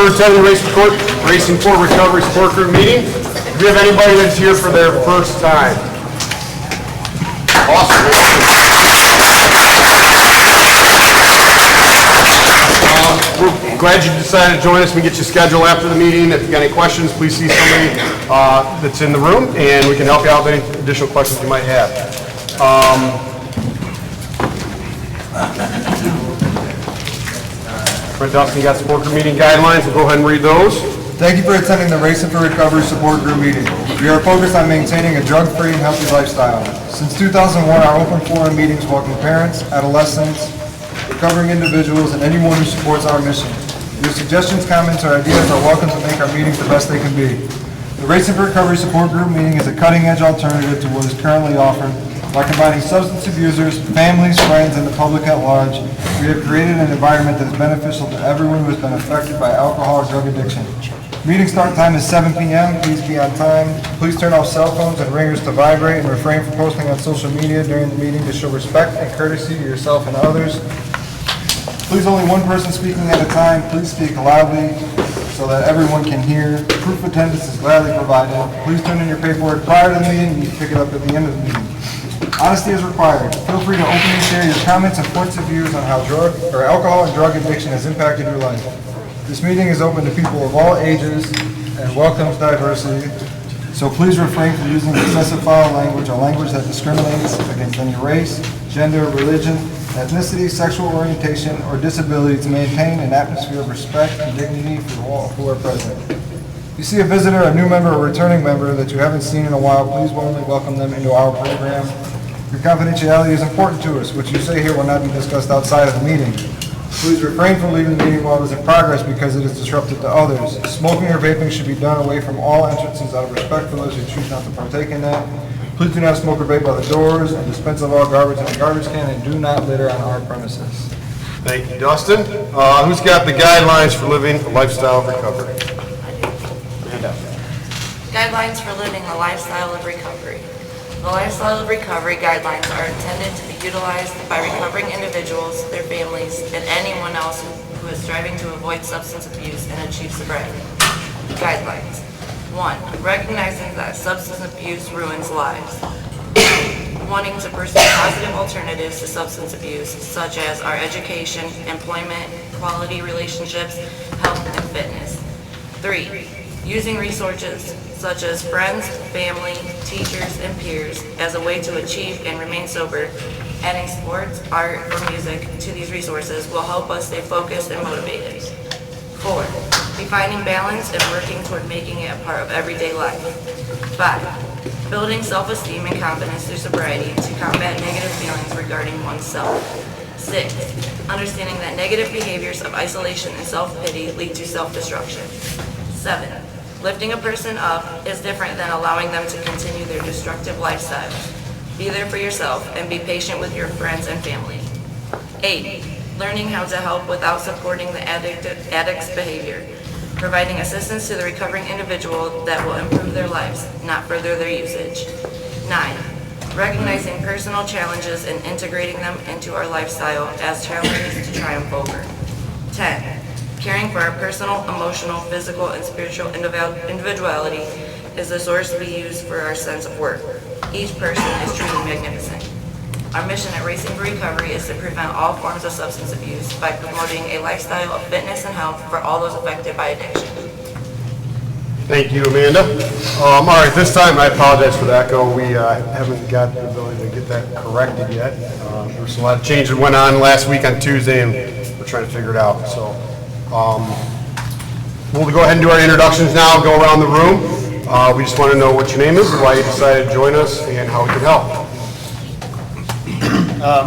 for attending Racing for Recovery Support Group meeting. Do we have anybody that's here for their first time? Awesome. We're glad you decided to join us. We get you scheduled after the meeting. If you've got any questions, please see somebody that's in the room, and we can help you out with any additional questions you might have. Brent Dustin, you got support group meeting guidelines. We'll go ahead and read those. Thank you for attending the Racing for Recovery Support Group meeting. We are focused on maintaining a drug-free and healthy lifestyle. Since 2001, our open forum meetings welcome parents, adolescents, recovering individuals, and anyone who supports our mission. Your suggestions, comments, or ideas are welcome to make our meetings the best they can be. The Racing for Recovery Support Group meeting is a cutting-edge alternative to what is currently offered. By combining substance abusers, families, friends, and the public at large, we have created an environment that is beneficial to everyone who has been affected by alcohol or drug addiction. Meeting start time is 7 p.m. Please be on time. Please turn off cell phones and ringers to vibrate and refrain from posting on social media during the meeting to show respect and courtesy to yourself and others. Please only one person speaking at a time. Please speak loudly so that everyone can hear. Proof of attendance is gladly provided. Please turn in your paperwork prior to the meeting and you pick it up at the end of the meeting. Honesty is required. Feel free to openly share your comments and points of views on how alcohol and drug addiction has impacted your life. This meeting is open to people of all ages and welcomes diversity. So please refrain from using excessive foul language or language that discriminates against any race, gender, religion, ethnicity, sexual orientation, or disability to maintain an atmosphere of respect and dignity for all who are present. If you see a visitor, a new member, or returning member that you haven't seen in a while, please warmly welcome them into our program. Your confidentiality is important to us. What you say here will not be discussed outside of the meeting. Please refrain from leaving the meeting while it is in progress because it is disruptive to others. Smoking or vaping should be done away from all entrances out of respect for those who choose not to partake in that. Please do not smoke or vape by the doors and dispense of all garbage in a garbage can, and do not litter on our premises. Thank you, Dustin. Who's got the guidelines for living a lifestyle of recovery? Guidelines for living a lifestyle of recovery. The lifestyle of recovery guidelines are intended to be utilized by recovering individuals, their families, and anyone else who is striving to avoid substance abuse and achieve sobriety. Guidelines. 1. Recognizing that substance abuse ruins lives. 2. Wanting to pursue positive alternatives to substance abuse, such as our education, employment, quality relationships, health, and fitness. 3. Using resources such as friends, family, teachers, and peers as a way to achieve and remain sober. Adding sports, art, or music to these resources will help us stay focused and motivated. 4. Defining balance and working toward making it a part of everyday life. 5. Building self-esteem and confidence through sobriety to combat negative feelings regarding oneself. 6. Understanding that negative behaviors of isolation and self-pity lead to self-destruction. 7. Lifting a person up is different than allowing them to continue their destructive lifestyle. Be there for yourself and be patient with your friends and family. 8. Learning how to help without supporting the addict's behavior. Providing assistance to the recovering individual that will improve their lives, not further their usage. 9. Recognizing personal challenges and integrating them into our lifestyle as challenges to triumph over. 10. Caring for our personal, emotional, physical, and spiritual individuality is the source we use for our sense of worth. Each person is truly magnificent. Our mission at Racing for Recovery is to prevent all forms of substance abuse by promoting a lifestyle of fitness and health for all those affected by addiction. Thank you, Amanda. All right, this time I apologize for the echo. We haven't got the ability to get that corrected yet. There was a lot of change that went on last week on Tuesday, and we're trying to figure it out. So we'll go ahead and do our introductions now, go around the room. We just want to know what your name is, why you decided to join us, and how we can help.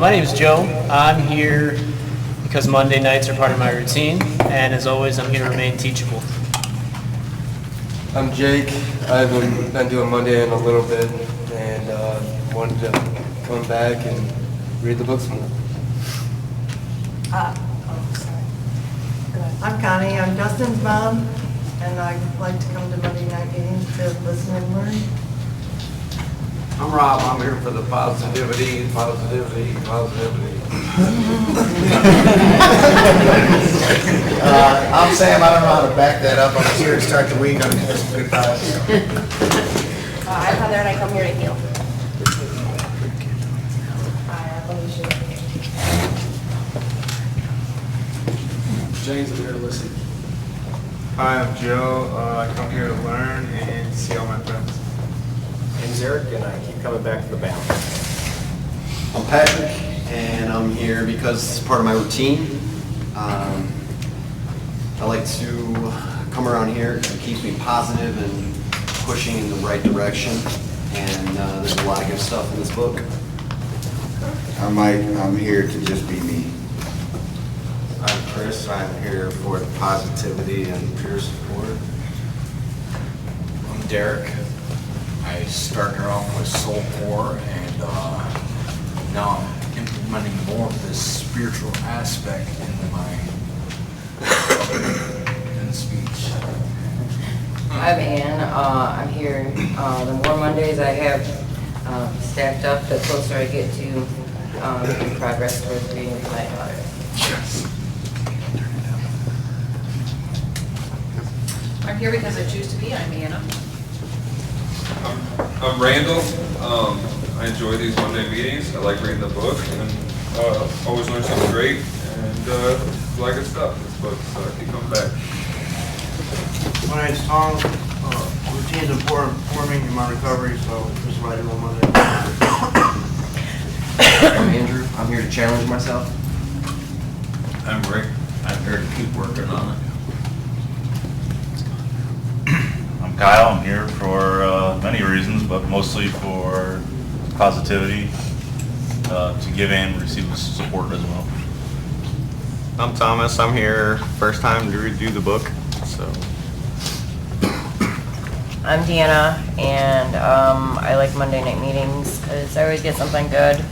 My name is Joe. I'm here because Monday nights are part of my routine, and as always, I'm here to remain teachable. I'm Jake. I've been doing Monday in a little bit, and wanted to come back and read the books more. I'm Connie. I'm Dustin's mom, and I like to come to Monday night meetings to listen and learn. I'm Rob, I'm here for the positivity. I'm Sam, I don't know how to back that up. I'm here to start the week on some good vibes. I'm Heather and I come here to heal. Hi, I'm Alicia. James, I'm here to listen. Hi, I'm Joe. I come here to learn and see all my friends. Name's Eric, and I keep coming back to the band. I'm Patrick, and I'm here because it's part of my routine. I like to come around here because it keeps me positive and pushing in the right direction. And there's a lot of good stuff in this book. I'm Mike. I'm here to just be me. I'm Chris, I'm here for positivity and peer support. I'm Derek. I started off with Soul Core, and now I'm implementing more of this spiritual aspect into my speech. I'm Ann. I'm here. The more Mondays I have stacked up, the closer I get to making progress towards reading with my daughter. I'm here because I choose to be. I'm Anna. I'm Randall. I enjoy these Monday meetings. I like reading the book and always learn something great. And it's a lot of good stuff in this book, so I keep coming back. My name's Tom. Routine's important for me in my recovery, so this is what I do on Monday. I'm Andrew. I'm here to challenge myself. I'm Rick. I'm here to keep working on it. I'm Kyle. I'm here for many reasons, but mostly for positivity, to give and receive support as well. I'm Thomas. I'm here first time to redo the book, so. I'm Deanna, and I like Monday night meetings because I always get something good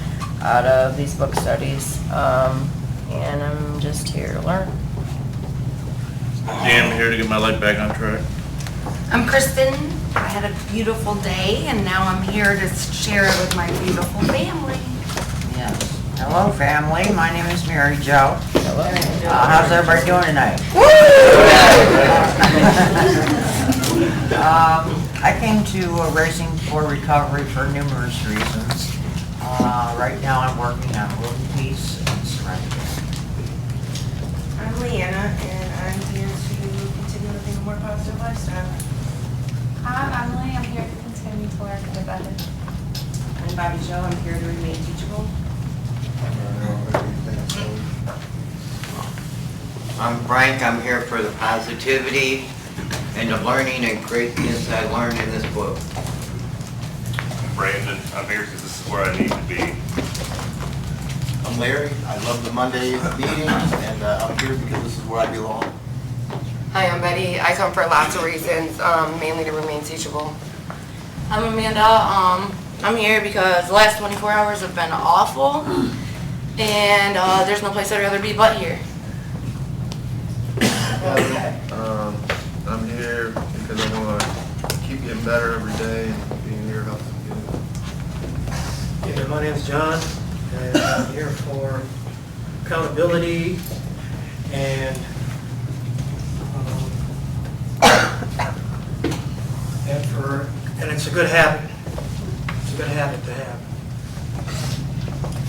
out of these book studies, and I'm just here to learn. Dan, I'm here to get my life back on track. I'm Kristen. I had a beautiful day, and now I'm here to share it with my beautiful family. Yes. Hello, family. My name is Mary Jo. Hello. How's everybody doing tonight? I came to Racing for Recovery for numerous reasons. Right now I'm working on World Peace and Serenity. I'm Leanna, and I'm here to continue living a more positive lifestyle. I'm Emily. I'm here to continue to learn and get better. I'm Bobby Jo. I'm here to remain teachable. I'm Frank, I'm here for the positivity and the learning and greatness I learned in this book. I'm Brandon. I'm here because this is where I need to be. I'm Larry, I love the Monday meetings, and I'm here because this is where I belong. Hi, I'm Betty. I come for lots of reasons, mainly to remain teachable. I'm Amanda. I'm here because the last 24 hours have been awful, and there's no place I'd rather be but here. I'm here because I want to keep getting better every day, and being here helps me get it. Yeah, my name's John, and I'm here for accountability and it's a good habit. It's a good habit to have.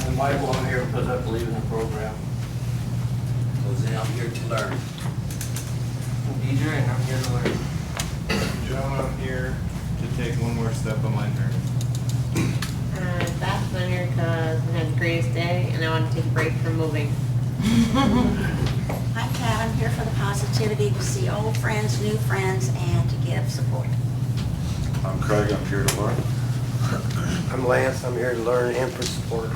I'm Michael, I'm here because I believe in the program. Jose, I'm here to learn. I'm DJ, and I'm here to learn. John, I'm here to take one more step on my journey. Beth, I'm here because we had the greatest day, and I want to take a break from moving. I'm Kat. I'm here for the positivity, to see old friends, new friends, and to give support. I'm Craig. I'm here to learn. I'm Lance. I'm here to learn and for support.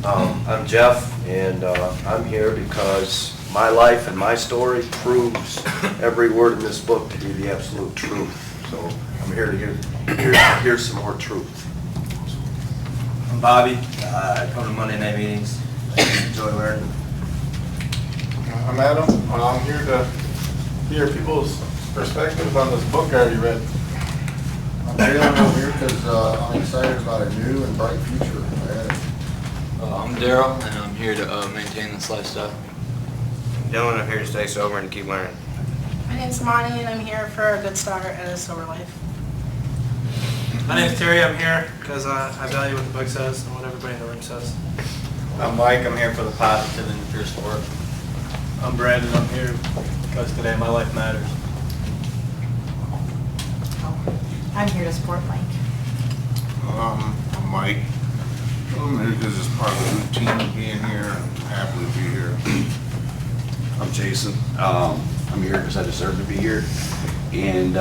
I'm Jeff, and I'm here because my life and my story proves every word in this book to be the absolute truth. So I'm here to hear some more truth. I'm Bobby. I come to Monday night meetings. I enjoy learning. I'm Adam. I'm here to hear people's perspectives on this book I already read. I'm Jalen, I'm here because I'm excited about a new and bright future ahead. I'm Daryl, and I'm here to maintain this lifestyle. Dylan, I'm here to stay sober and keep learning. My name's Monty, and I'm here for a good start at a sober life. My name's Terry. I'm here because I value what the book says and what everybody in the room says. I'm Mike, I'm here for the positive and pure sport. I'm Brandon, I'm here because today my life matters. I'm here to support Mike. I'm Mike. I'm here because it's part of the routine of being here. I'm happy to be here. I'm Jason. I'm here because I deserve to be here. And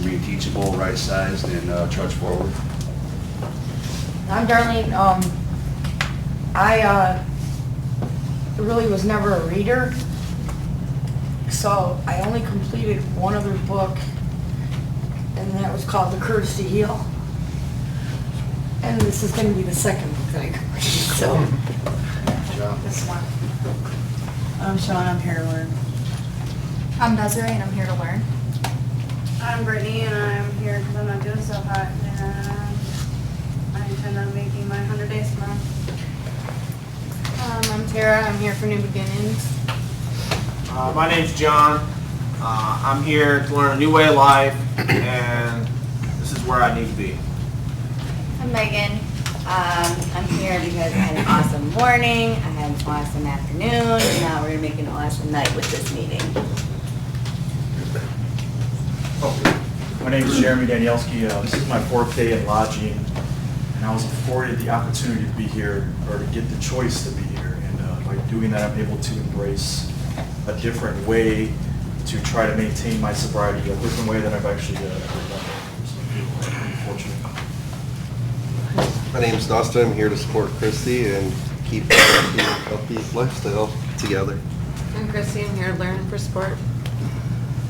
being teachable, right-sized, and trudge forward. I'm Darlene. I really was never a reader, so I only completed one other book, and that was called The Courage to Heal. And this is going to be the second book that I complete, so this one. I'm Sean, I'm here to learn. I'm Desiree, and I'm here to learn. I'm Brittany, and I'm here because I'm not doing so hot, and I intend on making my 100 days tomorrow. I'm Tara. I'm here for new beginnings. My name's John. I'm here to learn a new way of life, and this is where I need to be. I'm Megan. I'm here because I had an awesome morning, I had an awesome afternoon, and now we're going to make an awesome night with this meeting. My name is Jeremy Danielski. This is my 4th day in lodging, and I was afforded the opportunity to be here, or to get the choice to be here. And by doing that, I'm able to embrace a different way to try to maintain my sobriety, a different way than I've actually ever done. So I'm fortunate. My name is Dustin. I'm here to support Christy and keep a healthy lifestyle together. I'm Christy. I'm here to learn for sport.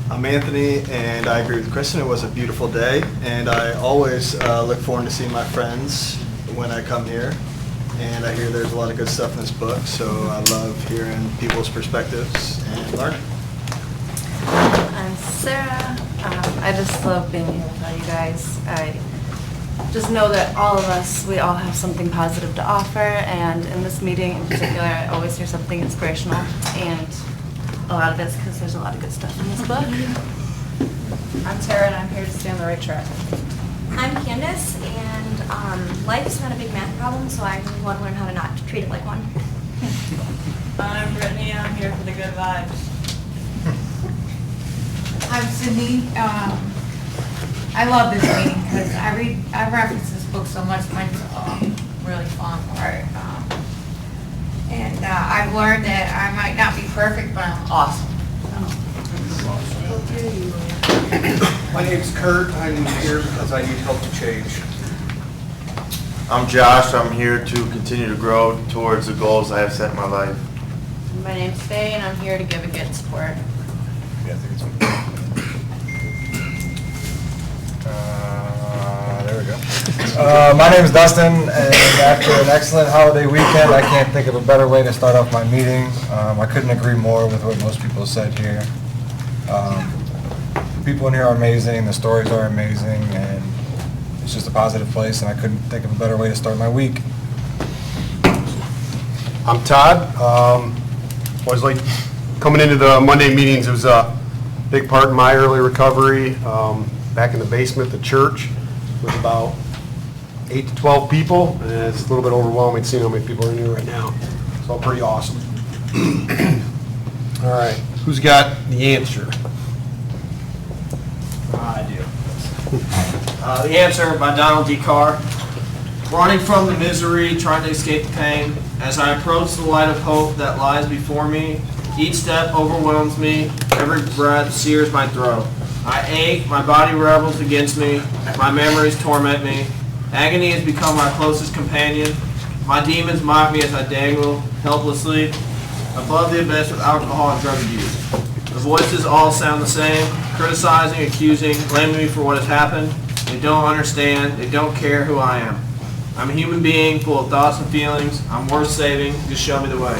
I'm Anthony, and I agree with Kristen. It was a beautiful day, and I always look forward to seeing my friends when I come here. And I hear there's a lot of good stuff in this book, so I love hearing people's perspectives and learning. I'm Sarah. I just love being here with all you guys. I just know that all of us, we all have something positive to offer, and in this meeting in particular, I always hear something inspirational, and a lot of it's because there's a lot of good stuff in this book. I'm Tara, and I'm here to stay on the right track. I'm Candace, and life is not a big math problem, so I really want to learn how to not treat it like one. I'm Brittany, and I'm here for the good vibes. I'm Sydney. I love this meeting because I reference this book so much. Mine's really fun part. And I've learned that I might not be perfect, but I'm awesome. My name's Kurt. I'm here because I need help to change. I'm Josh, I'm here to continue to grow towards the goals I have set in my life. My name's Faye, and I'm here to give a good support. There we go. My name is Dustin, and after an excellent holiday weekend, I can't think of a better way to start off my meeting. I couldn't agree more with what most people said here. The people in here are amazing, the stories are amazing, and it's just a positive place, and I couldn't think of a better way to start my week. I'm Todd. Always like coming into the Monday meetings. It was a big part in my early recovery. Back in the basement at the church with about 8 to 12 people, and it's a little bit overwhelming seeing how many people are in here right now. It's all pretty awesome. All right, who's got the answer? I do. The answer by Donald D. Carr. Running from the misery, trying to escape the pain. As I approach the light of hope that lies before me, each step overwhelms me, every breath sears my throat. I ache, my body rebels against me, my memories torment me. Agony has become my closest companion. My demons mock me as I dangle helplessly above the abyss of alcohol and drug abuse. The voices all sound the same, criticizing, accusing, blaming me for what has happened. They don't understand, they don't care who I am. I'm a human being full of thoughts and feelings. I'm worth saving, just show me the way.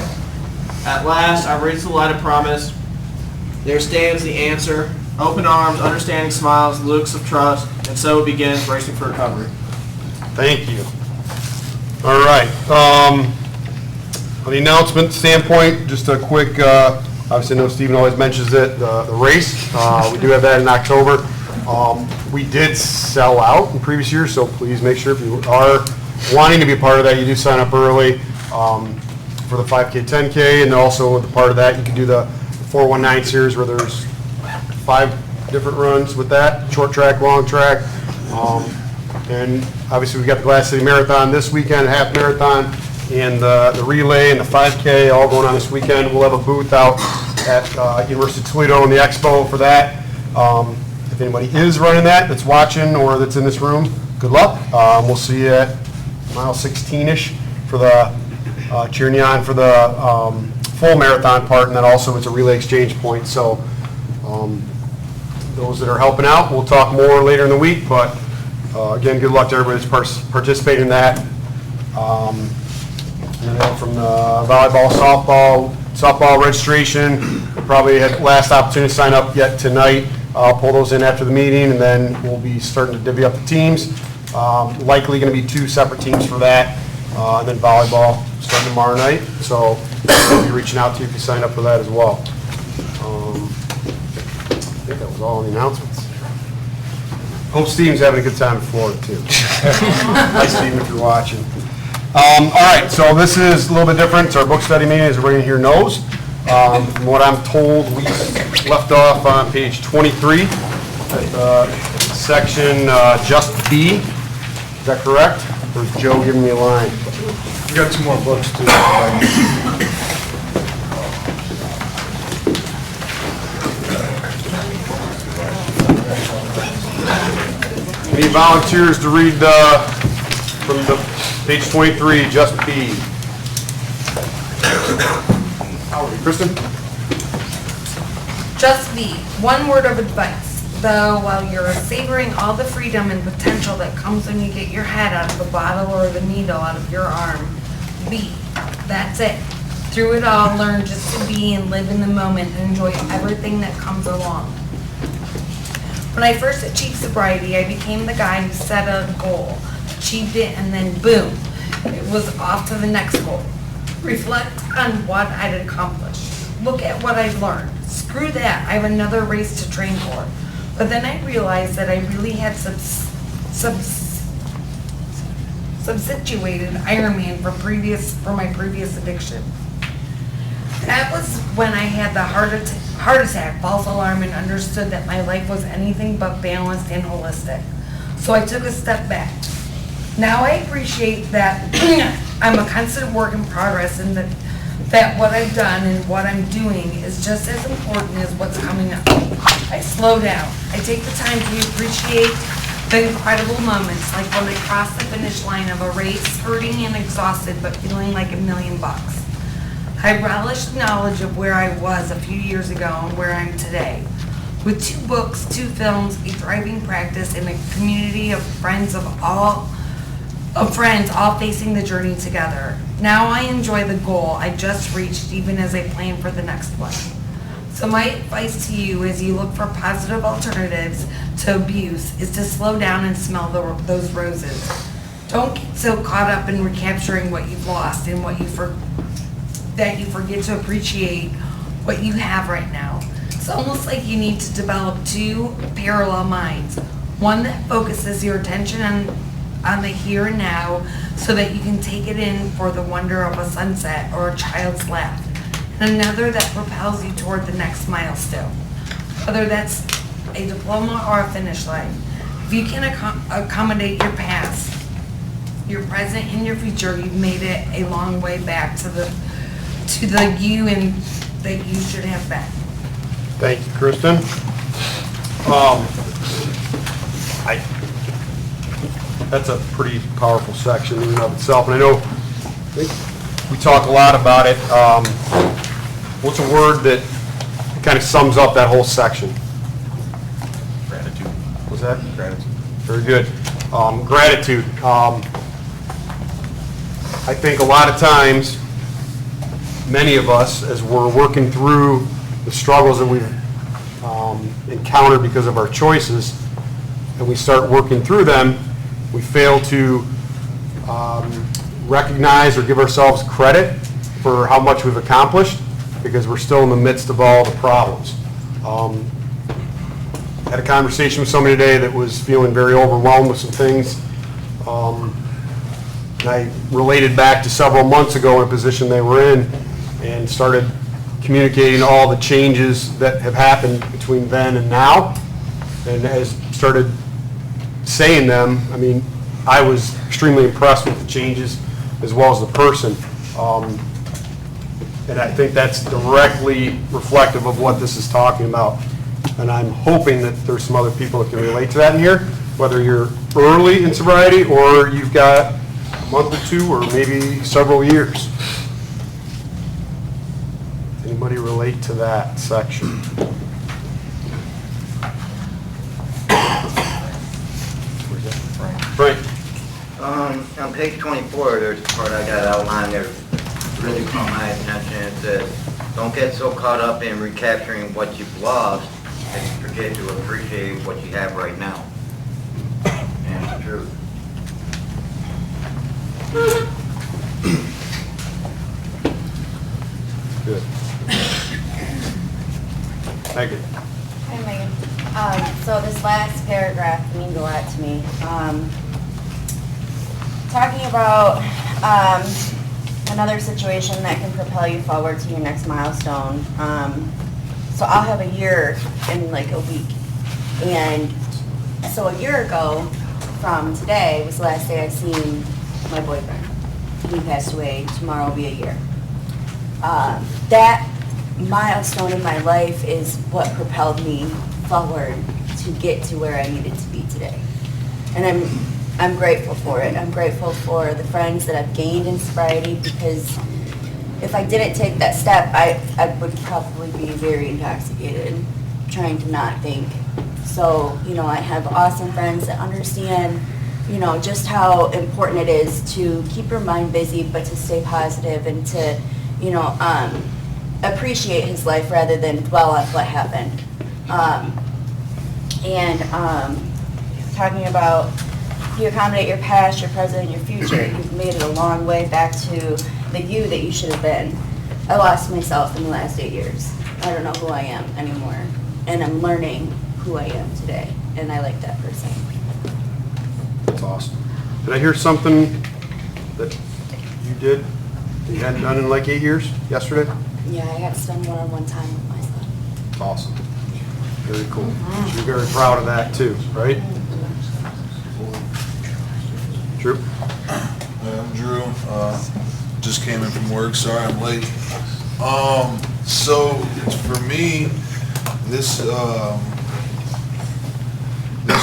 At last, I reach the light of promise. There stands the answer. open arms, understanding smiles, looks of trust, and so it begins Racing for Recovery. Thank you. All right. On the announcement standpoint, just a quick, obviously I know Stephen always mentions it, the race. We do have that in October. We did sell out in previous years, so please make sure if you are wanting to be a part of that, you do sign up early for the 5K, 10K, and also with the part of that, you can do the 419 series where there's 5 different runs with that, short track, long track. And obviously, we got the Glass City Marathon this weekend, half marathon, and the relay and the 5K all going on this weekend. We'll have a booth out at University of Toledo in the expo for that. If anybody is running that's watching, or that's in this room, good luck. We'll see you at mile 16-ish for the cheering you on for the full marathon part, and then also it's a relay exchange point. So those that are helping out, we'll talk more later in the week, but again, good luck to everybody that's participating in that. From the volleyball, softball registration, probably had last opportunity to sign up yet tonight. I'll pull those in after the meeting, and then we'll be starting to divvy up the teams. Likely going to be 2 separate teams for that, and then volleyball starting tomorrow night. So I'll be reaching out to you if you sign up for that as well. I think that was all in the announcements. Hope Steven's having a good time in Florida, too. Hi, Steven, if you're watching. All right, so this is a little bit different. It's our book study meeting, as everybody here knows. From what I'm told, we left off on page 23, section just B. Is that correct? Or is Joe giving me a line? We got 2 more books too. Any volunteers to read from the page 23, just B? Kristen? Just be one word of advice, though, while you're savoring all the freedom and potential that comes when you get your head out of the bottle or the needle out of your arm. Be. That's it. Through it all, learn just to be and live in the moment and enjoy everything that comes along. When I first achieved sobriety, I became the guy who set a goal, achieved it, and then boom, it was off to the next goal. Reflect on what I'd accomplished. Look at what I've learned. Screw that, I have another race to train for. But then I realized that I really had substituted Ironman for my previous addiction. That was when I had the heart attack, false alarm, and understood that my life was anything but balanced and holistic. So I took a step back. Now I appreciate that I'm a constant work in progress, and that what I've done and what I'm doing is just as important as what's coming up. I slow down. I take the time to appreciate the incredible moments, like when I crossed the finish line of a race, hurting and exhausted, but feeling like $1,000,000. I relish the knowledge of where I was a few years ago and where I'm today. With 2 books, 2 films, a driving practice, and a community of friends all facing the journey together. Now I enjoy the goal I just reached, even as I plan for the next one. So my advice to you as you look for positive alternatives to abuse is to slow down and smell those roses. Don't get so caught up in recapturing what you've lost and that you forget to appreciate what you have right now. It's almost like you need to develop 2 parallel minds. One that focuses your attention on the here and now so that you can take it in for the wonder of a sunset or a child's laugh, and another that propels you toward the next milestone, whether that's a diploma or a finish line. If you can accommodate your past, your present, and your future, you've made it a long way back to the you and that you should have been. Thank you, Kristen. That's a pretty powerful section in and of itself, and I know we talk a lot about it. What's a word that kind of sums up that whole section? Gratitude. What's that? Gratitude. Very good. Gratitude. I think a lot of times, many of us, as we're working through the struggles that we've encounter because of our choices, and we start working through them, we fail to recognize or give ourselves credit for how much we've accomplished because we're still in the midst of all the problems. Had a conversation with somebody today that was feeling very overwhelmed with some things. And I related back to several months ago in a position they were in and started communicating all the changes that have happened between then and now. And as started saying them, I mean, I was extremely impressed with the changes as well as the person. And I think that's directly reflective of what this is talking about. And I'm hoping that there's some other people that can relate to that in here, whether you're early in sobriety or you've got a month or two or maybe several years. Anybody relate to that section? Frank. On page 24, there's a part I got outlined there really caught my attention. It says, don't get so caught up in recapturing what you've lost that you forget to appreciate what you have right now. And it's true. Good. Megan. Hi, Megan. So this last paragraph means a lot to me. Talking about another situation that can propel you forward to your next milestone. So I'll have a year in like a week. And so a year ago from today was the last day I seen my boyfriend. He passed away. Tomorrow will be a year. That milestone in my life is what propelled me forward to get to where I needed to be today. And I'm grateful for it. I'm grateful for the friends that I've gained in sobriety, because if I didn't take that step, I would probably be very intoxicated, trying to not think. So, you know, I have awesome friends that understand, you know, just how important it is to keep your mind busy, but to stay positive and to, you know, appreciate his life rather than dwell on what happened. Talking about you accommodate your past, your present, and your future. You've made it a long way back to the you that you should have been. I lost myself in the last 8 years. I don't know who I am anymore. And I'm learning who I am today. And I like that person. That's awesome. Did I hear something that you did that you hadn't done in like 8 years yesterday? Yeah, I got to spend one-on-one time with my son. That's awesome. Very cool. You're very proud of that too, right? Drew? I'm Drew. Just came in from work. Sorry I'm late. So for me, this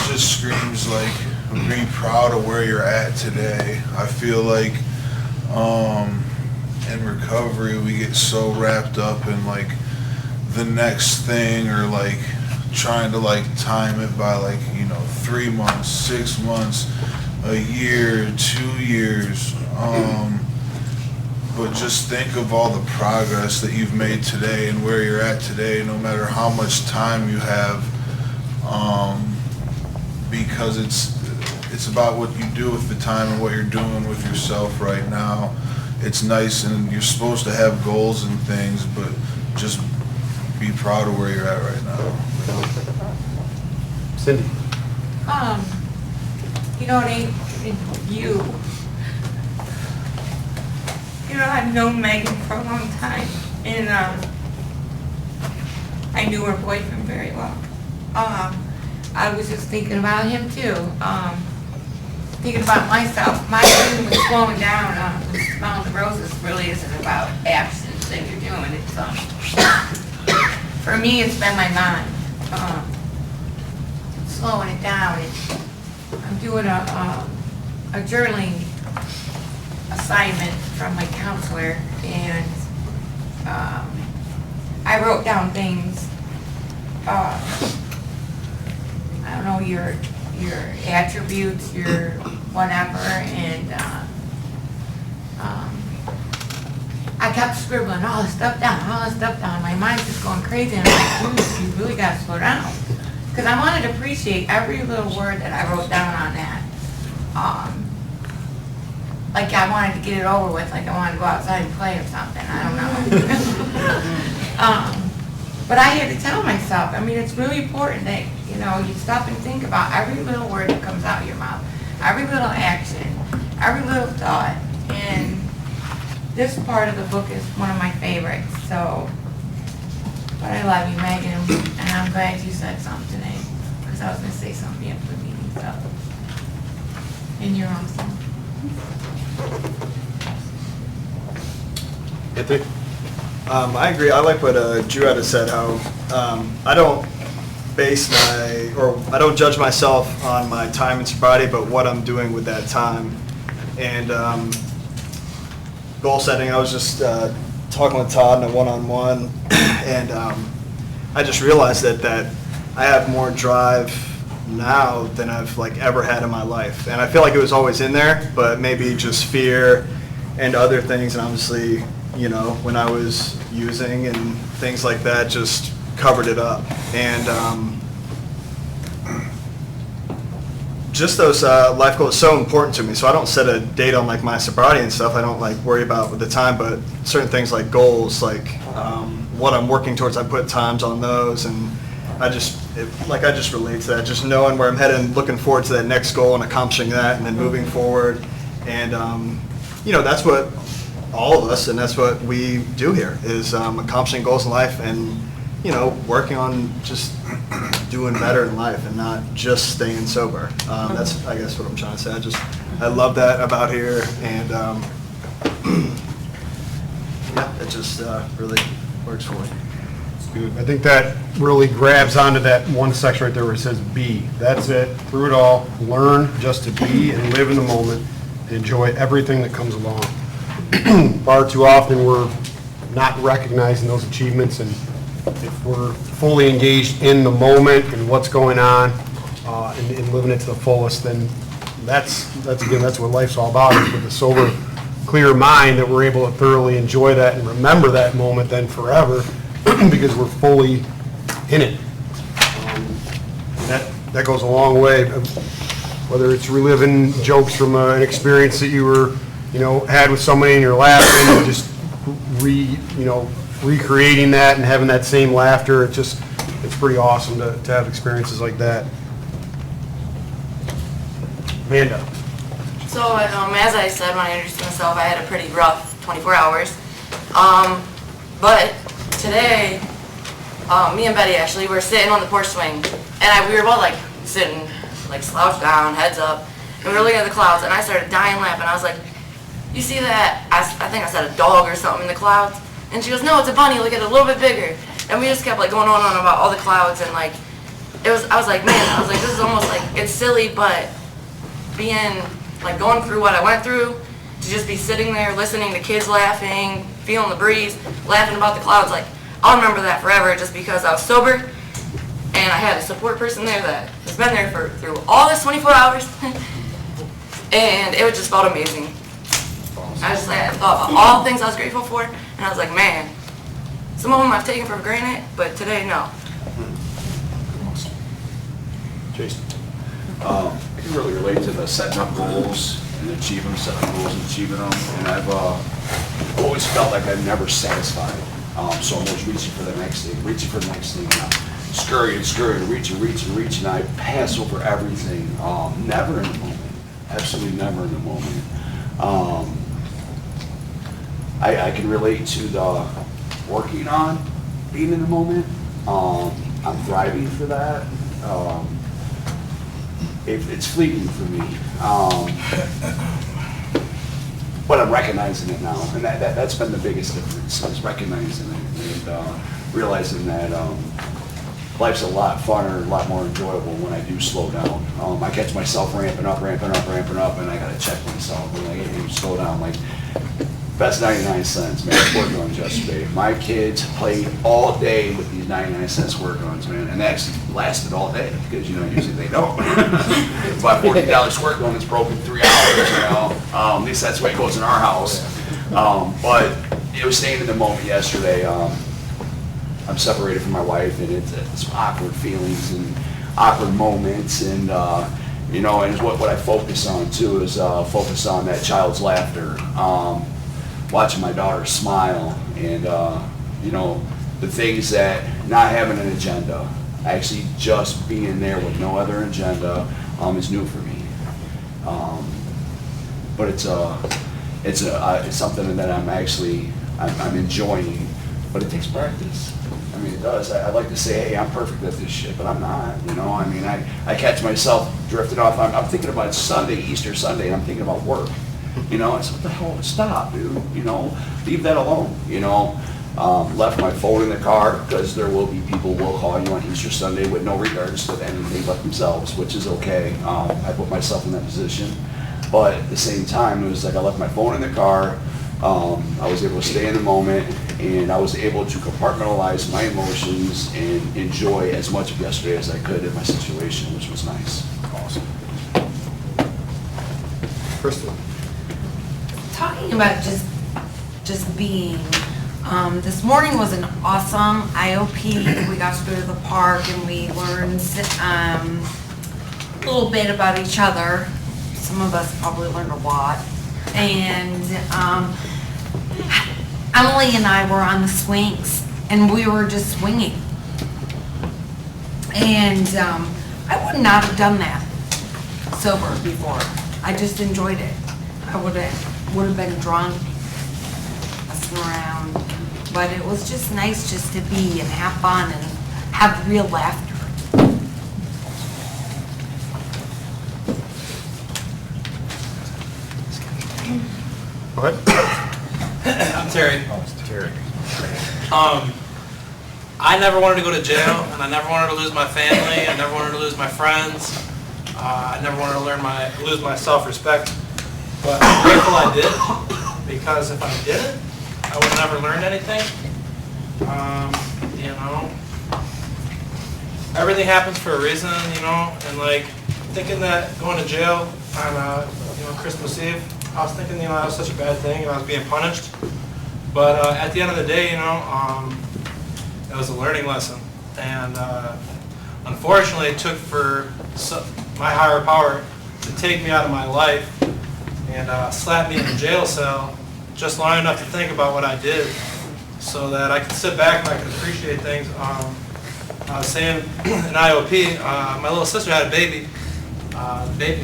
just screams like I'm being proud of where you're at today. I feel like in recovery we get so wrapped up in like the next thing, or like trying to like time it by like, you know, 3 months, 6 months, a year, 2 years. But just think of all the progress that you've made today and where you're at today, no matter how much time you have, because it's about what you do with the time and what you're doing with yourself right now. It's nice, and you're supposed to have goals and things, but just be proud of where you're at right now. Cindy? You know, you know, I've known Megan for a long time, and I knew her boyfriend very well. I was just thinking about him too, thinking about myself. My dream was slowing down. Smelling the Roses really isn't about absence that you're doing. It's for me, it's been my mind, slowing it down. I'm doing a journaling assignment from my counselor, and I wrote down things, I don't know, your attributes, your whatever, and I I kept scribbling all this stuff down, My mind's just going crazy, and I'm like, dude, you really gotta slow down. Because I wanted to appreciate every little word that I wrote down on that. Like I wanted to get it over with, like I wanted to go outside and play or something, I don't know. But I had to tell myself, I mean, it's really important that, you know, you stop and think about every little word that comes out of your mouth, every little action, every little thought. And this part of the book is one of my favorites, so. But I love you, Megan, and I'm glad you said something today, because I was going to say something after the meeting, so. And you're awesome. Anthony? I agree. I like what Drew had said, how I don't I don't judge myself on my time in sobriety, but what I'm doing with that time. And goal setting, I was just talking with Todd in a one-on-one, and I just realized that I have more drive now than I've like ever had in my life. And I feel like it was always in there, but maybe just fear and other things, and obviously, you know, when I was using and things like that just covered it up. And just those life goals are so important to me. So I don't set a date on like my sobriety and stuff. I don't like worry about with the time, but certain things like goals, like what I'm working towards, I put times on those, and I just relate to that. Just knowing where I'm headed and looking forward to that next goal and accomplishing that, and then moving forward. And you know, that's what all of us, and that's what we do here, is accomplishing goals in life, and you know, working on just doing better in life and not just staying sober. That's, I guess, what I'm trying to say. I love that about here, and yeah, it just really works for me. Good. I think that really grabs onto that one section right there where it says be. That's it, through it all. Learn just to be and live in the moment and enjoy everything that comes along. Far too often we're not recognizing those achievements, and if we're fully engaged in the moment and what's going on and living it to the fullest, then that's what life's all about, is with a sober, clear mind that we're able to thoroughly enjoy that and remember that moment then forever because we're fully in it. That goes a long way, whether it's reliving jokes from an experience that you had with somebody and you're laughing, and just recreating that and having that same laughter. It's pretty awesome to have experiences like that. Amanda. So as I said when I introduced myself, I had a pretty rough 24 hours. But today, me and Betty actually were sitting on the porch swing, and we were both like sitting, like slouched down, heads up, and we were looking at the clouds, and I started dying laughing. I was like, "You see that?" I think I said a dog or something in the clouds, and she goes, "No, it's a bunny. Look at it a little bit bigger." And we just kept like going on and on about all the clouds, and like I was like, man, this is almost like, it's silly, but being like going through what I went through, to just be sitting there listening to kids laughing, feeling the breeze, laughing about the clouds, like I'll remember that forever, just because I was sober and I had a support person there that has been there through all this 24 hours and it just felt amazing. I thought about all the things I was grateful for, and I was like, man, some of them I've taken for granted, but today, no. Jason. I can really relate to the setting up goals and achieving them, setting up goals and achieving them. And I've always felt like I'm never satisfied. So I'm always reaching for the next thing, and I'm scurrying, reaching. I pass over everything, never in the moment, absolutely never in the moment. I can relate to the working on being in the moment. I'm thriving for that. It's fleeting for me, but I'm recognizing it now, and that's been the biggest difference, is recognizing it and realizing that life's a lot funner, a lot more enjoyable when I do slow down. I catch myself ramping up, and I gotta check myself, and like, hey, slow down, like, best 99 cents, man, squirt guns yesterday. My kids played all day with these 99-cent squirt guns, man, and they actually lasted all day, because, usually they don't. Buy $40 squirt gun, it's broken 3 hours, At least that's the way it goes in our house. But it was staying in the moment yesterday. I'm separated from my wife, and it's awkward feelings and awkward moments, and you know, and what I focus on too is focus on that child's laughter, watching my daughter smile, and you know, the things that not having an agenda, actually just being there with no other agenda is new for me. But it's something that I'm enjoying, but it takes practice. I mean, it does. I like to say, hey, I'm perfect at this shit, but I'm not, you know. I mean, I catch myself drifting off. I'm thinking about Sunday, Easter Sunday, and I'm thinking about work. You know, I said, what the hell, stop, dude. You know, leave that alone, you know. Left my phone in the car, because there will be people who will call you on Easter Sunday with no regards to anything but themselves, which is okay. I put myself in that position. But at the same time, it was like I left my phone in the car. I was able to stay in the moment, and I was able to compartmentalize my emotions and enjoy as much of yesterday as I could in my situation, which was nice. Awesome. Crystal. Talking about just being, this morning was an awesome IOP. We got to go to the park and we learned a little bit about each other. Some of us probably learned a lot. And Emily and I were on the swings, and we were just swinging. And I would not have done that sober before. I just enjoyed it. I would have been drunk, messing around. But it was just nice just to be and have fun and have real laughter. Go ahead. I'm Terry. Oh, it's Terry. I never wanted to go to jail, and I never wanted to lose my family. I never wanted to lose my friends. I never wanted to lose my self-respect. But I'm grateful I did, because if I didn't, I would have never learned anything. You know, everything happens for a reason, you know, and like thinking that going to jail on Christmas Eve, I was thinking, that was such a bad thing, and I was being punished. But at the end of the day, it was a learning lesson. And unfortunately, it took for my higher power to take me out of my life and slap me in a jail cell just long enough to think about what I did, so that I could sit back and I could appreciate things. I was saying in IOP, my little sister had a baby. The baby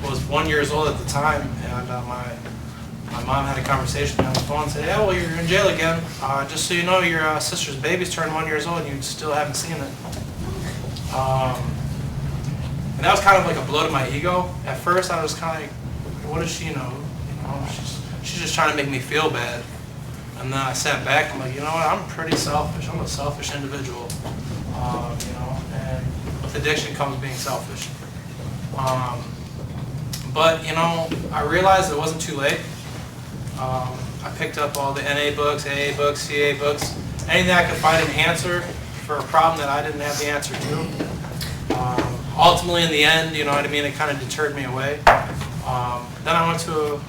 was 1 year old at the time, and my mom had a conversation with me on the phone and said, yeah, well, you're in jail again. Just so you know, your sister's baby's turned 1 year old and you still haven't seen it. And that was kind of like a blow to my ego. At first, I was kind of like, what does she know? She's just trying to make me feel bad. And then I sat back, I'm like, you know what, I'm pretty selfish. I'm a selfish individual. And with addiction comes being selfish. But, I realized it wasn't too late. I picked up all the NA books, AA books, CA books, anything I could find an answer for a problem that I didn't have the answer to. Ultimately, in the end, it kind of deterred me away. Then I went to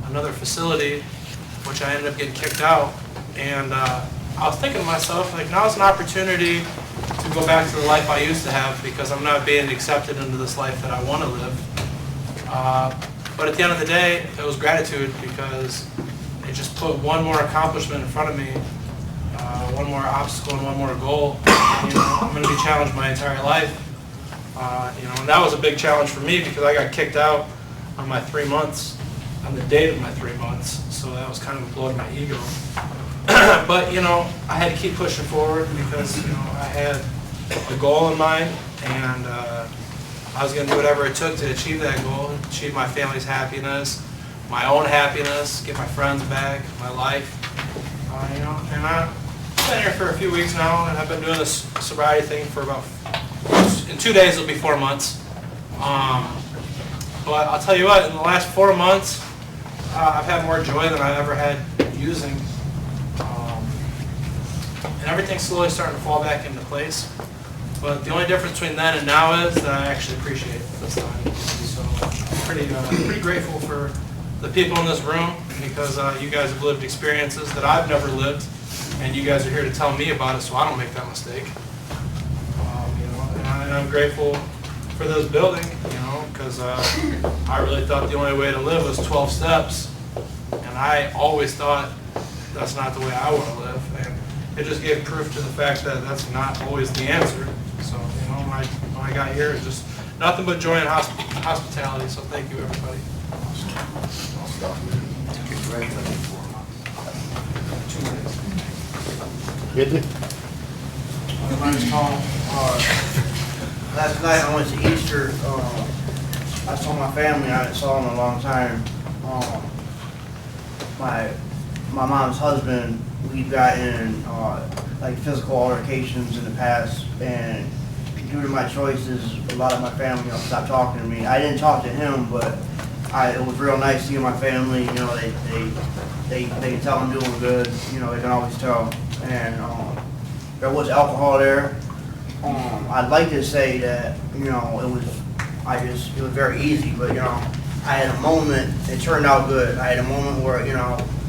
another facility, which I ended up getting kicked out. And I was thinking to myself, like, now's an opportunity to go back to the life I used to have, because I'm not being accepted into this life that I want to live. But at the end of the day, it was gratitude, because it just put one more accomplishment in front of me, one more obstacle and one more goal. I'm going to be challenged my entire life. And that was a big challenge for me, because I got kicked out on my 3 months, on the date of my 3 months. So that was kind of a blow to my ego. But, I had to keep pushing forward, because, I had a goal in mind, and I was going to do whatever it took to achieve that goal, achieve my family's happiness, my own happiness, get my friends back, my life. And I've been here for a few weeks now, and I've been doing this sobriety thing for about, in 2 days it'll be 4 months. But I'll tell you what, in the last 4 months, I've had more joy than I've ever had using. And everything's slowly starting to fall back into place. But the only difference between then and now is that I actually appreciate this time. So I'm pretty grateful for the people in this room because you guys have lived experiences that I've never lived, and you guys are here to tell me about it so I don't make that mistake. And I'm grateful for this building, because I really thought the only way to live was 12 steps, and I always thought that's not the way I want to live, and it just gave proof to the fact that that's not always the answer. So, when I got here, it's just nothing but joy and hospitality, so thank you, everybody. My name's Tom. Last night I went to Easter. I saw my family. I hadn't saw them in a long time. My mom's husband, we've gotten like physical altercations in the past, and due to my choices, a lot of my family stopped talking to me. I didn't talk to him, but it was real nice seeing my family. They can tell I'm doing good. They can always tell. And there was alcohol there. I'd like to say that it was very easy, but I had a moment. It turned out good. I had a moment where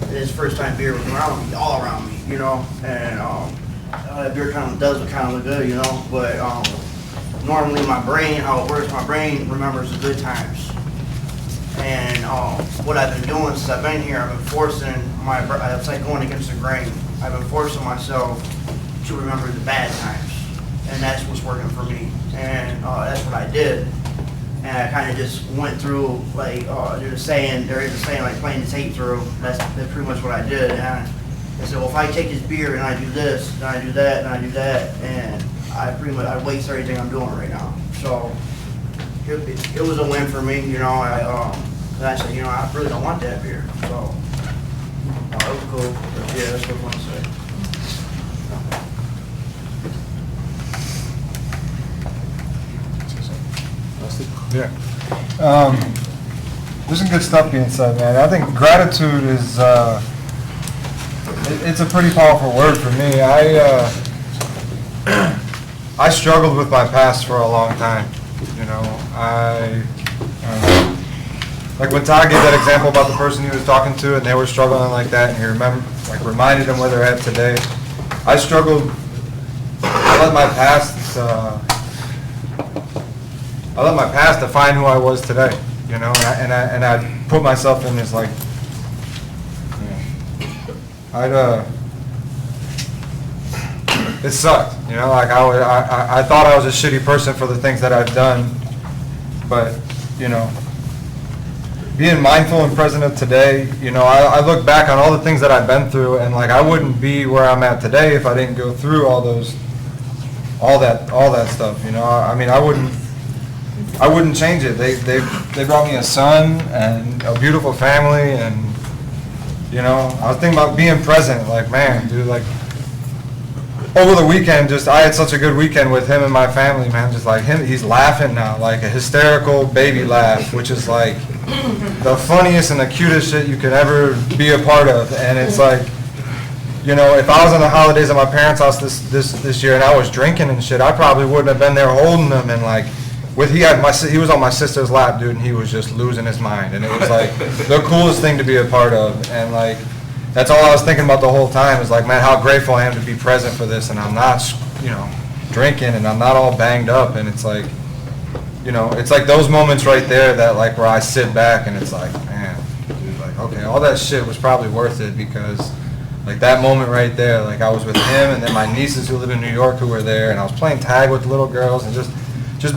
this first time beer was around me, all around me, and beer kind of does look good, but normally my brain, how it works, my brain remembers the good times. And what I've been doing since I've been here, I've been forcing it's like going against the grain. I've been forcing myself to remember the bad times, and that's what's working for me. And that's what I did. And I kind of just went through, like, there is a saying, like playing the tape through. That's pretty much what I did. And I said, well, if I take this beer and I do this, then I do that, and I do that, and I waste everything I'm doing right now. So it was a win for me, I said, I really don't want that beer. So it was cool. But yeah, that's what I want to say. Yeah. There's some good stuff being said, man. I think gratitude is, it's a pretty powerful word for me. I struggled with my past for a long time. Like when Todd gave that example about the person he was talking to and they were struggling like that, and he reminded them where they're at today. I struggled. I let my past define who I was today, and I put myself in this like, it sucked, like I thought I was a shitty person for the things that I've done, but being mindful and present of today, I look back on all the things that I've been through, and like I wouldn't be where I'm at today if I didn't go through all that stuff, I wouldn't change it. They brought me a son and a beautiful family, and I was thinking about being present. Like, man, dude, like over the weekend, I had such a good weekend with him and my family, man. Just like him, he's laughing now, like a hysterical baby laugh, which is like the funniest and the cutest shit you could ever be a part of. And it's like, if I was on the holidays at my parents' house this year and I was drinking and shit, I probably wouldn't have been there holding them and like. He was on my sister's lap, dude, and he was just losing his mind, and it was like the coolest thing to be a part of, and like that's all I was thinking about the whole time. Is like, man, how grateful I am to be present for this, and I'm not, drinking, and I'm not all banged up, and it's like, it's like those moments right there that like where I sit back and it's like, man, dude, like okay, all that shit was probably worth it because like that moment right there, like I was with him, and then my nieces who live in New York who were there, and I was playing tag with the little girls and just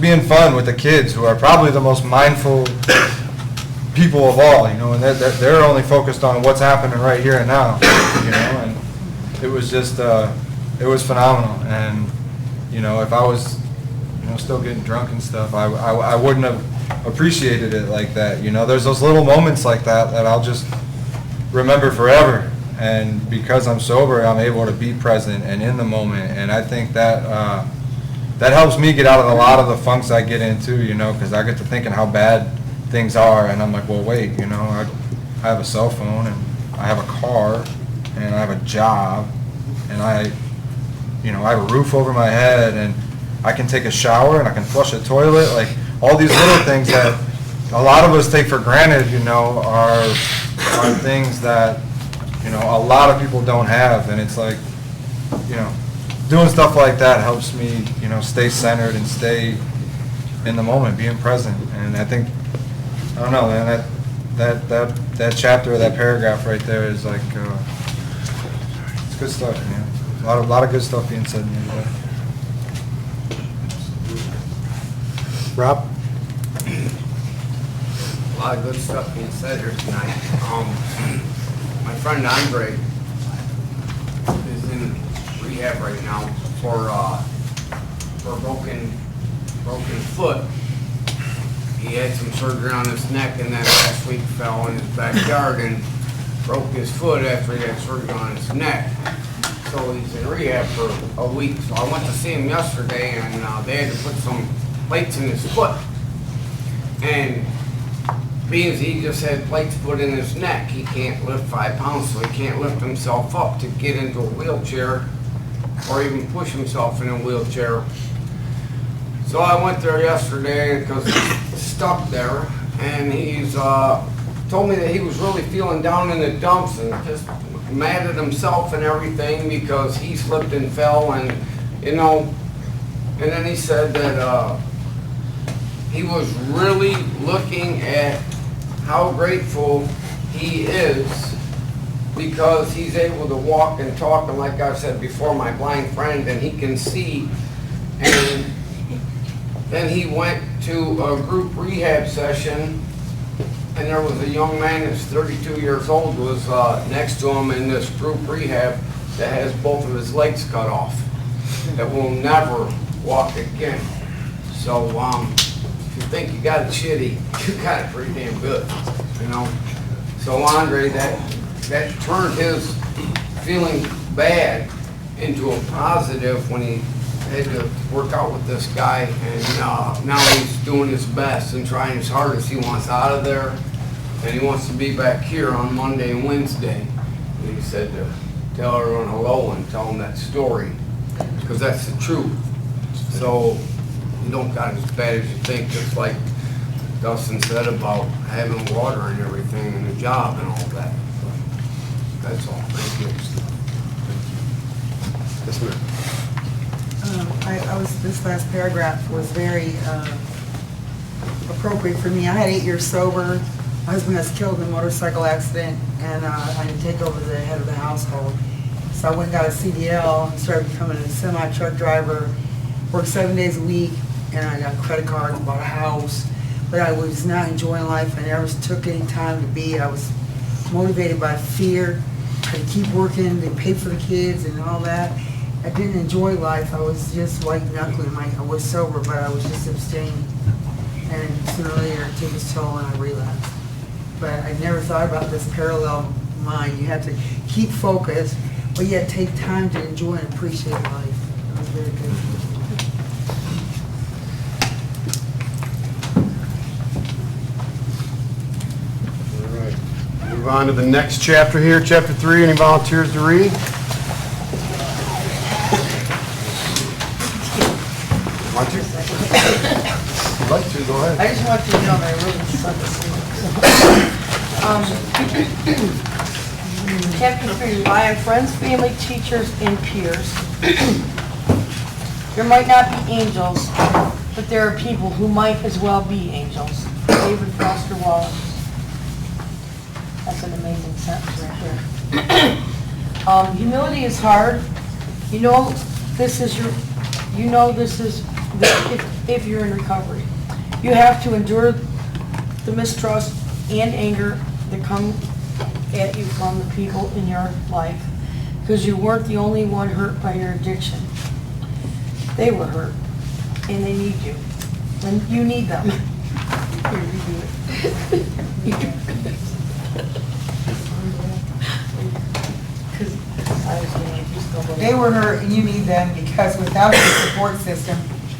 being fun with the kids who are probably the most mindful people of all, and they're only focused on what's happening right here and now, and it was just, it was phenomenal. And, if I was, still getting drunk and stuff, I wouldn't have appreciated it like that. There's those little moments like that I'll just remember forever. And because I'm sober, I'm able to be present and in the moment. And I think that, that helps me get out of a lot of the funks I get into, because I get to thinking how bad things are, and I'm like, well, wait, I have a cell phone, and I have a car, and I have a job, and I have a roof over my head, and I can take a shower, and I can flush a toilet, like all these little things that a lot of us take for granted, are things that, a lot of people don't have. And it's like, doing stuff like that helps me, stay centered and stay in the moment, being present. And I think, I don't know, man, that chapter, that paragraph right there is like, it's good stuff, man. A lot of good stuff being said in here today. Rob? A lot of good stuff being said here tonight. My friend Andre is in rehab right now for a broken foot. He had some surgery on his neck and then last week fell in his backyard and broke his foot after he had surgery on his neck. So he's in rehab for a week. So I went to see him yesterday and they had to put some plates in his foot. And being as he just had plates put in his neck, he can't lift 5 pounds, so he can't lift himself up to get into a wheelchair or even push himself in a wheelchair. So I went there yesterday because he's stuck there, and he's told me that he was really feeling down in the dumps and just mad at himself and everything because he slipped and fell, and and then he said that he was really looking at how grateful he is because he's able to walk and talk, and like I said before, my blind friend, and he can see. And then he went to a group rehab session, and there was a young man that's 32 years old was next to him in this group rehab that has both of his legs cut off, that will never walk again. So if you think you got it shitty, you got it pretty damn good, So Andre, that turned his feeling bad into a positive when he had to work out with this guy, and now he's doing his best and trying his hardest. He wants out of there, and he wants to be back here on Monday and Wednesday. And he said to tell everyone hello and tell them that story, because that's the truth. So you don't got it as bad as you think, just like Dustin said about having water and everything and a job and all that. That's all. Thank you. Yes, ma'am. This last paragraph was very appropriate for me. I had 8 years sober. My husband was killed in a motorcycle accident, and I had to take over the head of the household. So I went and got a CDL and started becoming a semi-truck driver, worked 7 days a week, and I got credit cards and bought a house. But I was not enjoying life. I never took any time to be. I was motivated by fear to keep working, to pay for the kids and all that. I didn't enjoy life. I was just white knuckling. I was sober, but I was just abstaining. And sooner or later, it took its toll and I relapsed. But I never thought about this parallel mind. You have to keep focused, but yet take time to enjoy and appreciate life. It was very good. All right. Move on to the next chapter here, chapter 3. Any volunteers to read? Want to? If you'd like to, go ahead. I just want you to know that I really suck at Chapter 3, rely on friends, family, teachers, and peers. There might not be angels, but there are people who might as well be angels. David Foster Wallace. That's an amazing sentence right there. Humility is hard. If you're in recovery. You have to endure the mistrust and anger that come at you from the people in your life, because you weren't the only one hurt by your addiction. They were hurt, and they need you, and you need them. Here, you do it. They were hurt and you need them, because without your support system,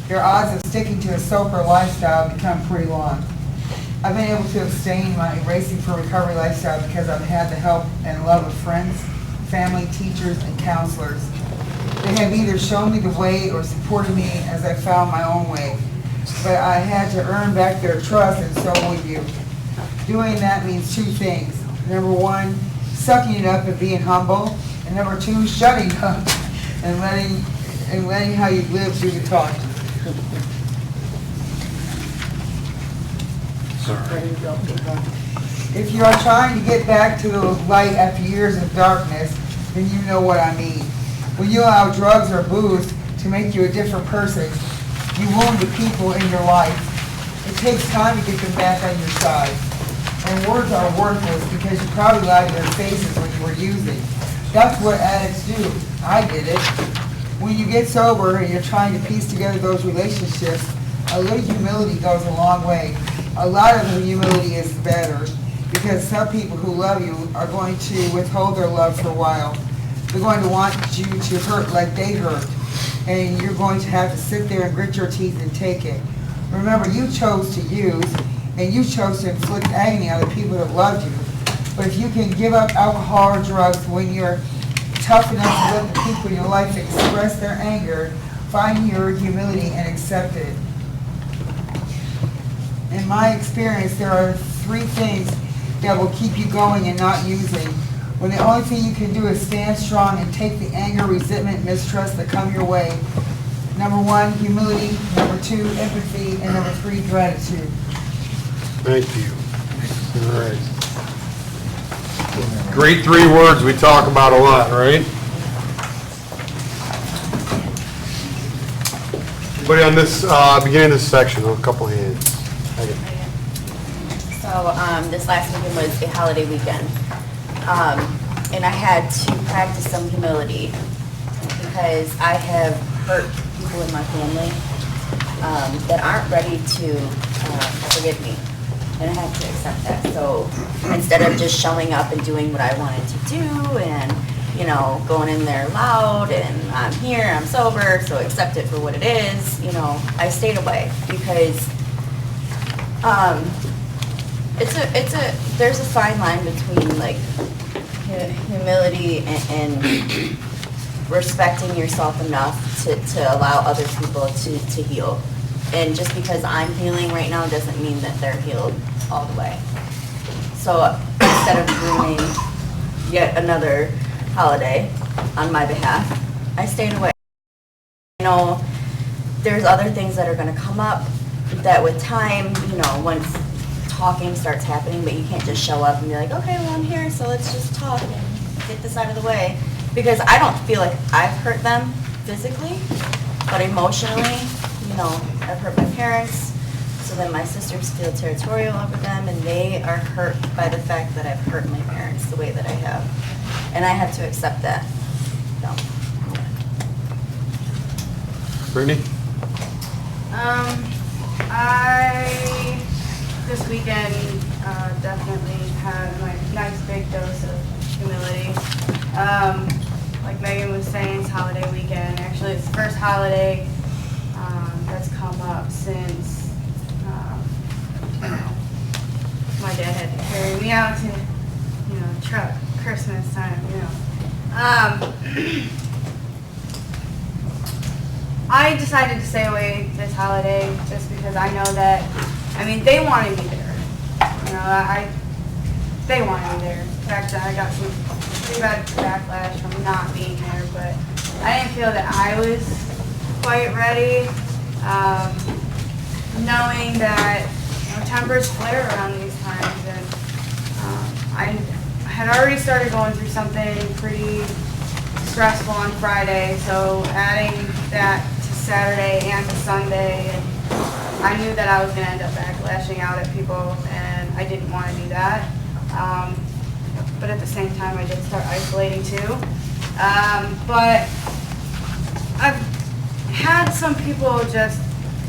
your odds of sticking to a sober lifestyle become pretty long. I've been able to abstain my Racing for Recovery lifestyle because I've had the help and love of friends, family, teachers, and counselors. They have either shown me the way or supported me as I found my own way. but I had to earn back their trust, and so will you. Doing that means two things. Number one, sucking it up and being humble, and number two, shutting up and letting how you live do the talking. If you are trying to get back to the light after years of darkness, then you know what I mean. When you allow drugs or booze to make you a different person, you wound the people in your life. It takes time to get them back on your side. And words are worthless because you probably lied to their faces when you were using. That's what addicts do. I did it. When you get sober and you're trying to piece together those relationships, a little humility goes a long way. A lot of the humility is better because some people who love you are going to withhold their love for a while. They're going to want you to hurt like they hurt, and you're going to have to sit there and grit your teeth and take it. Remember, you chose to use, and you chose to inflict agony on the people that loved you. But if you can give up alcohol or drugs when you're tough enough to let the people in your life express their anger, find your humility and accept it. In my experience, there are three things that will keep you going and not using. When the only thing you can do is stand strong and take the anger, resentment, mistrust that come your way. Number one, humility. Number two, empathy. And number three, gratitude. Thank you. All right. Great 3 words we talk about a lot, right? Anybody on this, beginning of this section, a couple hands. So this last weekend was a holiday weekend. And I had to practice some humility because I have hurt people in my family that aren't ready to forgive me. And I have to accept that. So instead of just showing up and doing what I wanted to do and, you know, going in there loud and I'm here, I'm sober, so accept it for what it is, you know, I stayed away because there's a fine line between like humility and respecting yourself enough to allow other people to heal. And just because I'm healing right now doesn't mean that they're healed all the way. So instead of ruining yet another holiday on my behalf, I stayed away. You know, there's other things that are going to come up that with time, you know, once talking starts happening, but you can't just show up and be like, okay, well, I'm here, so let's just talk and get this out of the way. Because I don't feel like I've hurt them physically, but emotionally, you know, I've hurt my parents, so then my sisters feel territorial over them, and they are hurt by the fact that I've hurt my parents the way that I have. And I have to accept that. So. Brittany? I, this weekend, definitely had my nice big dose of humility. Like Megan was saying, it's holiday weekend. Actually, it's the first holiday that's come up since my dad had to carry me out to, you know, truck Christmas time, you know. I decided to stay away this holiday just because I know that, I mean, they wanted me there. You know, they wanted me there. In fact, I got some pretty bad backlash from not being there, but I didn't feel that I was quite ready, knowing that, you know, tempers flare around these times, and I had already started going through something pretty stressful on Friday, so adding that to Saturday and to Sunday, and I knew that I was going to end up backlashing out at people, and I didn't want to do that. But at the same time, I did start isolating too. But I've had some people just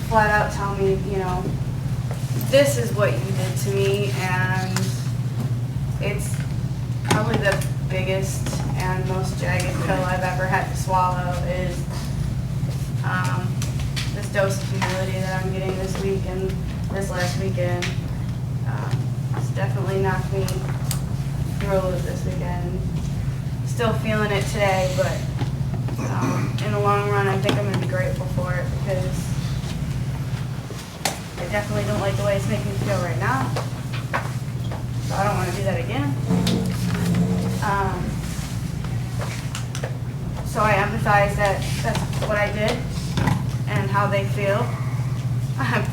flat out tell me, you know, this is what you did to me, and it's probably the biggest and most jagged pill I've ever had to swallow is this dose of humility that I'm getting this week and this last weekend. It's definitely knocked me through a loop this weekend. Still feeling it today, but in the long run, I think I'm going to be grateful for it because I definitely don't like the way it's making me feel right now. So I don't want to do that again. So I empathize that that's what I did and how they feel. I'm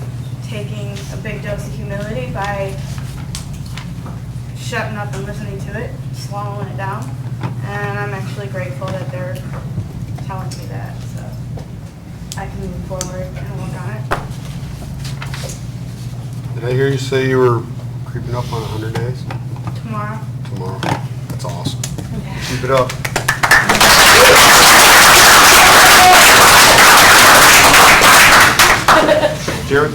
taking a big dose of humility by shutting up and listening to it, swallowing it down. And I'm actually grateful that they're telling me that, so I can move forward and work on it. Did I hear you say you were creeping up on 100 days? Tomorrow. Tomorrow. That's awesome. Keep it up. Jared?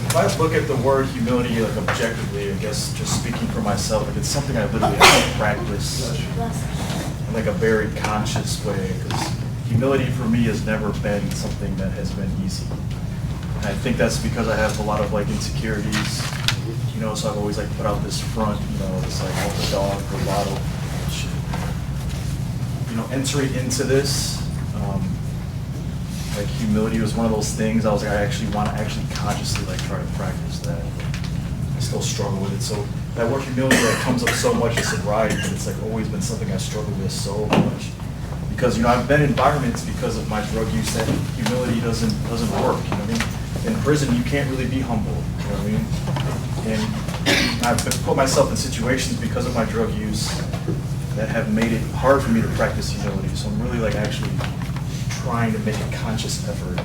If I look at the word humility like objectively, I guess just speaking for myself, like it's something I literally have to practice in like a very conscious way. Because humility for me has never been something that has been easy. And I think that's because I have a lot of like insecurities, you know, so I've always like put out this front, you know, this like alpha dog, bravado shit. You know, entering into this, like humility was one of those things I was like, I actually want to actually consciously like try to practice that. I still struggle with it. So that word humility that comes up so much in sobriety, but it's like always been something I struggle with so much. Because, you know, I've been in environments because of my drug use that humility doesn't work, you know what I mean? In prison, you can't really be humble, you know what I mean? And I've put myself in situations because of my drug use that have made it hard for me to practice humility. So I'm really like actually trying to make a conscious effort.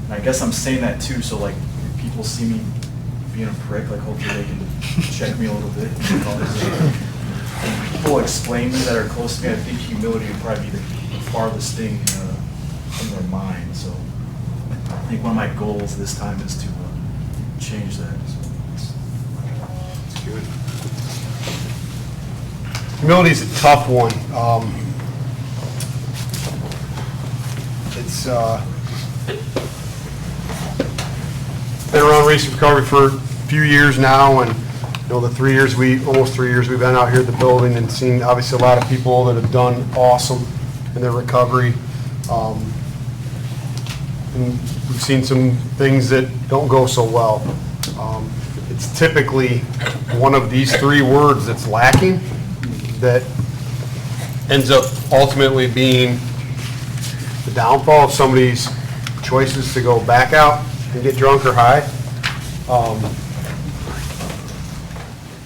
And I guess I'm saying that too, so like if people see me being a prick, like hopefully they can check me a little bit. And people explain me that are close to me, I think humility would probably be the farthest thing from their mind. So I think one of my goals this time is to change that. So That's good. Humility is a tough one. It's been around race recovery for a few years now, and you know, almost 3 years we've been out here at the building and seen obviously a lot of people that have done awesome in their recovery. And we've seen some things that don't go so well. It's typically one of these 3 words that's lacking that ends up ultimately being the downfall of somebody's choices to go back out and get drunk or high.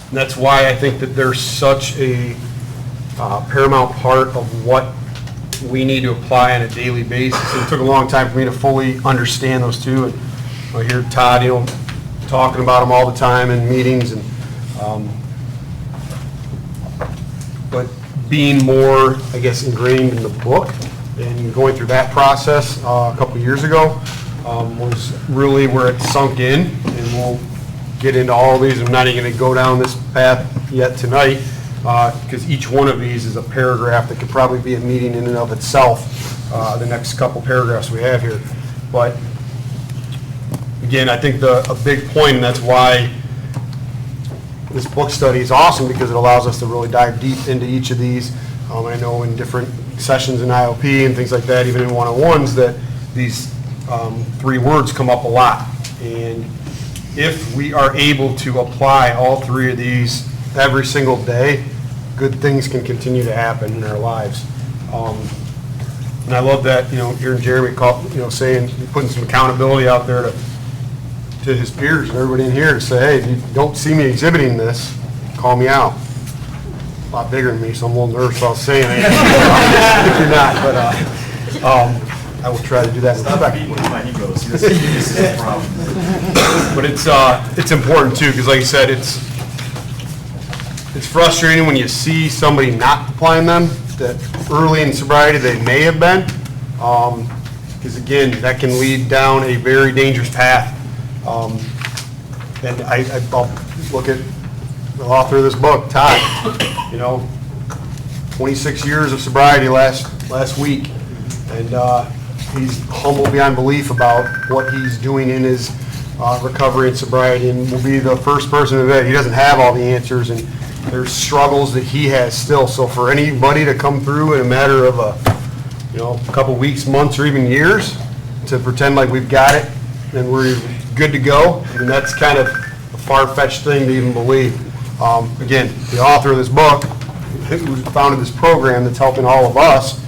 And that's why I think that there's such a paramount part of what we need to apply on a daily basis. It took a long time for me to fully understand those two. And I hear Todd, you know, talking about them all the time in meetings, and but being more, I guess, ingrained in the book and going through that process a couple years ago was really where it sunk in. And we'll get into all these. I'm not even going to go down this path yet tonight because each one of these is a paragraph that could probably be a meeting in and of itself, the next couple paragraphs we have here. But again, I think a big point, and that's why this book study is awesome, because it allows us to really dive deep into each of these. I know in different sessions in IOP and things like that, even in one-on-ones, that these 3 words come up a lot. And if we are able to apply all 3 of these every single day, good things can continue to happen in our lives. And I love that, you know, hearing Jeremy saying, putting some accountability out there to his peers and everybody in here to say, hey, if you don't see me exhibiting this, call me out. A lot bigger than me, so I'm a little nervous about saying it. If you're not, but I will try to do that. stop beating with my ego. See, this is the problem. But it's important too, because like you said, it's frustrating when you see somebody not applying them that early in sobriety they may have been, because again, that can lead down a very dangerous path. And I'll look at the author of this book, Todd, 26 years of sobriety last week, and he's humble beyond belief about what he's doing in his recovery and sobriety, and will be the first person to admit he doesn't have all the answers, and there's struggles that he has still. So for anybody to come through in a matter of a couple weeks, months, or even years, to pretend like we've got it, and we're good to go. I mean, that's kind of a far-fetched thing to even believe. Again, the author of this book, who founded this program that's helping all of us,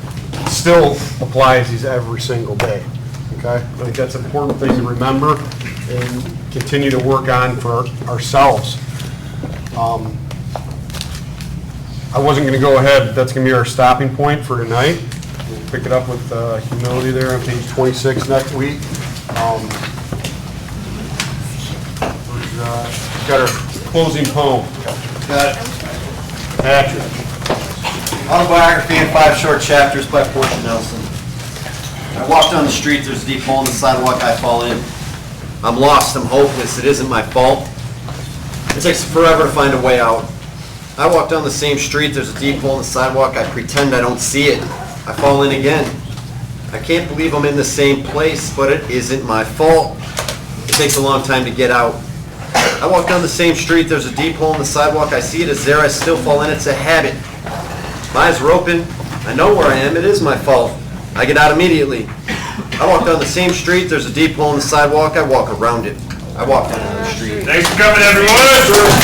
still applies these every single day, okay? I think that's an important thing to remember and continue to work on for ourselves. I wasn't going to go ahead, that's going to be our stopping point for tonight. We'll pick it up with humility there on page 26 next week. We've got our closing poem. Got it. Patrick. Autobiography in 5 short chapters by Portia Nelson. I walk down the street, there's a deep hole in the sidewalk, I fall in. I'm lost, I'm hopeless, it isn't my fault. It takes forever to find a way out. I walk down the same street, there's a deep hole in the sidewalk, I pretend I don't see it. I fall in again. I can't believe I'm in the same place, but it isn't my fault. It takes a long time to get out. I walk down the same street, there's a deep hole in the sidewalk, I see it is there, I still fall in, it's a habit. My eyes are open, I know where I am, it is my fault. I get out immediately. I walk down the same street, there's a deep hole in the sidewalk, I walk around it. I walk down another street. Thanks for coming, everyone.